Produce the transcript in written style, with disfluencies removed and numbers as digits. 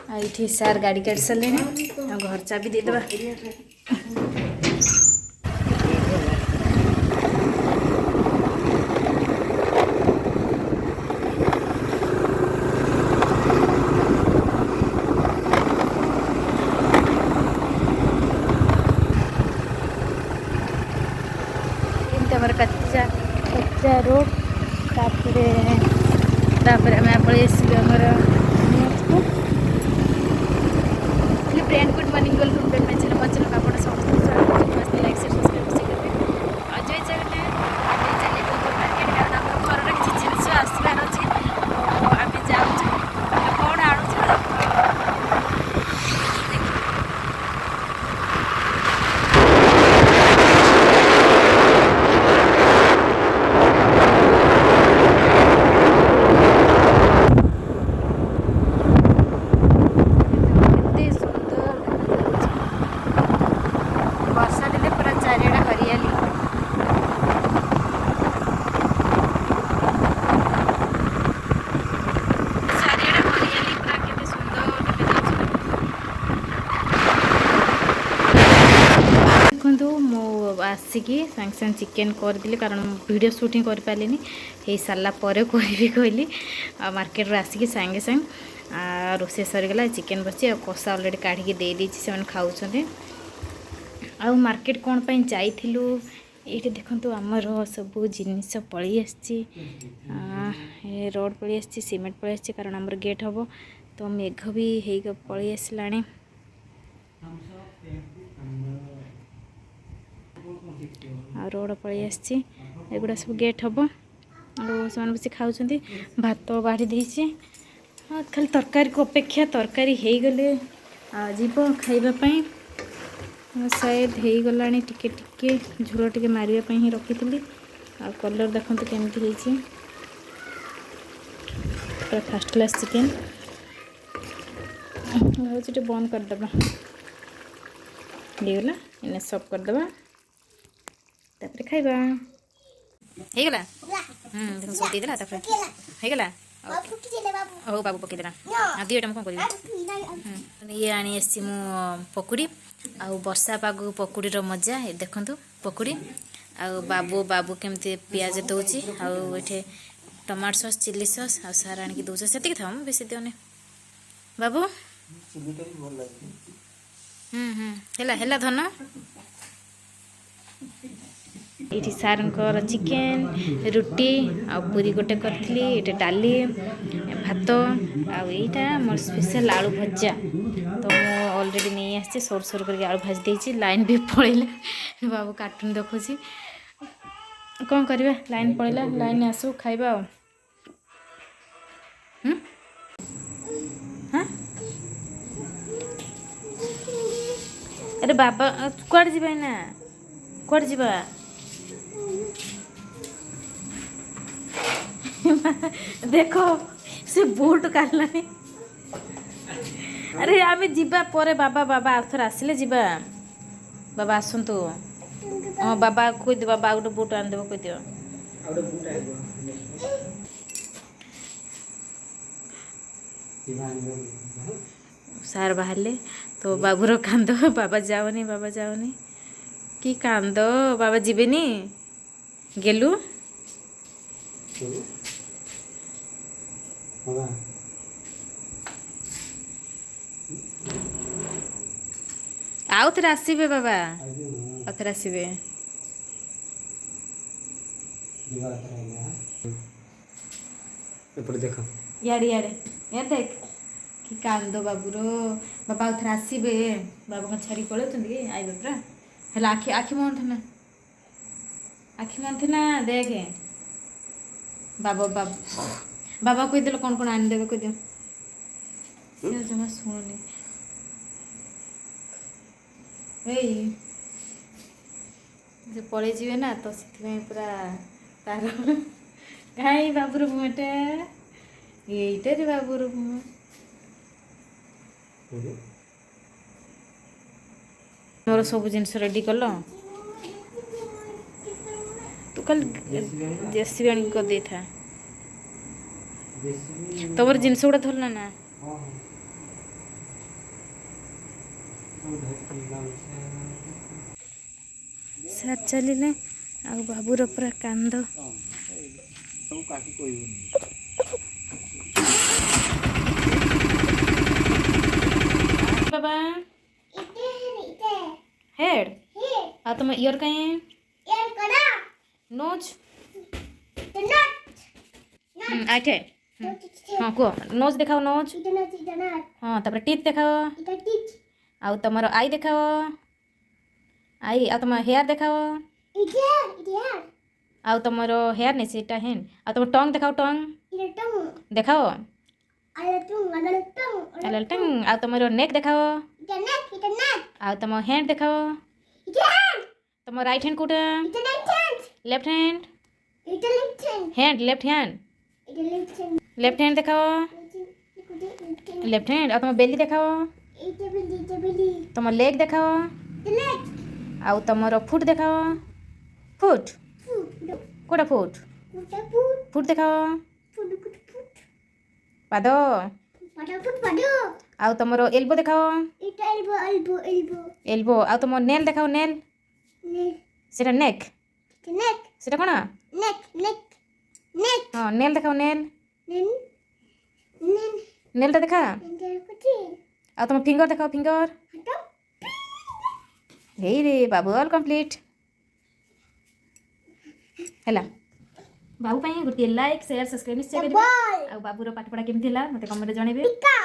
ये सार गाड़ी काट सारे घर चाबी देदेबा कच्चा रोड तापर आम पलि आमर friend good morning welcome back my channel Bachchan का आपण समस्त स्वागत है लाइक शेयर सब्सक्राइब करबे अजय जगने आगे चले को मार्केट कारण हमर घर रे किछि जिंस आसबार अछि तो आमे जाउ कोन आणु छ आसिकी सांगे सांगे चिकेन करदेली कारण वीडियो शूटिंग कर पारे हो सारा पर कहली मार्केट रे आसिकी सांगे सांगे रोसे सरीगला चिकेन बची कषा अलरेडी काढ़ी दे से खाऊँ आ मार्केट कौन पाई जाइलु ये देखो आमर सब जिनस पलि आसी रोड पलि आसी सीमेंट पलि आसी कारण आमर गेट हम तो मेघ भी पलि आसला रोड पलि आसगुड़ा सब गेट हम और बस खाऊँ भात बाढ़ी देती खाली तरकारी को अपेक्षा तरकारी हो गले जीव खाइबापी शायद हो गला टिके टिके झोल टिके मारिया ही रखी आ कलर देखते केमती पूरा फर्स्ट क्लास चिकेन भाई बंद करदे गला इन्हें सब करदे तापर खाइबा हेगला देखो सब देदेला तापर हेगला हो बाबू पकईदेला दिटा कौन कर ये आनी आसी मु पकुड़ी आ वर्षा पाग पकुड़ी मजा देखु पकुड़ी आ बाबू बाबू केमती पियाज दौची आठे टमाटो सॉस चिल्ली सॉस आ सार आनिक दौच से था बेसी दिवने बाबू है धन ये सार चिकेन रुटी आ पूरी गोटे करी ये डाली भात आईटा मोर स्पेशल आलू भजा तो मुझे ऑलरेडी नहीं आसी सर सर कर आलू भाजी देती लाइन भी पड़ेगा बाबू कार्टून देखुची कौन करवा लाइन पड़ेगा लाइन आसू खाइबा अरे बाबा कुआड़ जी ना कुआड़ जा देखो से बूट काढलानी अरे आमे जीबा परे बाबा बाबा आथर आसिले जीबा बाबा आसंतु हां बाबा कोइ दे बाबा गोटे बूट आन देबो कोइ दियो आउटे बूट आइबो सार बाहरले तो बाबूर कांद बाबा जाओनी कि कांद बाबा जीवेनी गेलु आउ थे आसबे बाबा आउ थे आसबे देख यारे यारे यार देख कि कांद बाबूर बाबा आउ थे आसबे बाबा कौन छाड़ी पलौती आइबे पूरा है आखि आखि मन ना देखे बाबा बाबा बाबा कही दिल कौन कौन आनी देवे कह दियो जमा शुणुनि से पलि जीवे ना तो से पूरा तार कहीं बाबूर मुहटा यहीटा रे बाबूर मुह मोर सब जिनस रेडी कल तू कल जेसीबी आनी कर दे था तुम जिनस गुड़ा धरल ना ସାର୍ ଚାଲିଲେ ଆଉ ବାବୁର ପୁରା କାନ୍ଦ। ବାବା हेड आ तुम ईयर कहीं नोज आठे हाँ कुह नोज देखाओ नोज हाँ तापर टीथ देखाओ आउ तुम आई देखाओ आई आ तुम हेयर देखाओ आउ तुम हेयर नहीं सीटा हैंड आ तुम टंग देखाओ टंग देखाओ टंग आ तुम नेक देखाओ आ तुम हैंड देखाओ तुम राइट हैंड कोटा left hand hand left hand देखाओ लेफ्ट हैंड आ तुम बेली देखाओ तुम लेग देखाओ आउ तुम फुट देखाओ फुट कोटा फुट फुट देखाओ पाद आउ तुम एल्बो देखाओ एल्बो आउ तुम नेल देखाओ नेल सेटा नेक सेटा कोना हाँ नेल देखाओ नेल नेलटा देखा आ तुम फिंगर देखाओ फिंगर हे रे बाबू ऑल कंप्लीट हैला बाबू पाई गोटे लाइक शेयर सब्सक्राइब निश्चय करिबा आ बाबूर पाठ पढ़ा केमथि हला मते कमेंट जणेबे टिका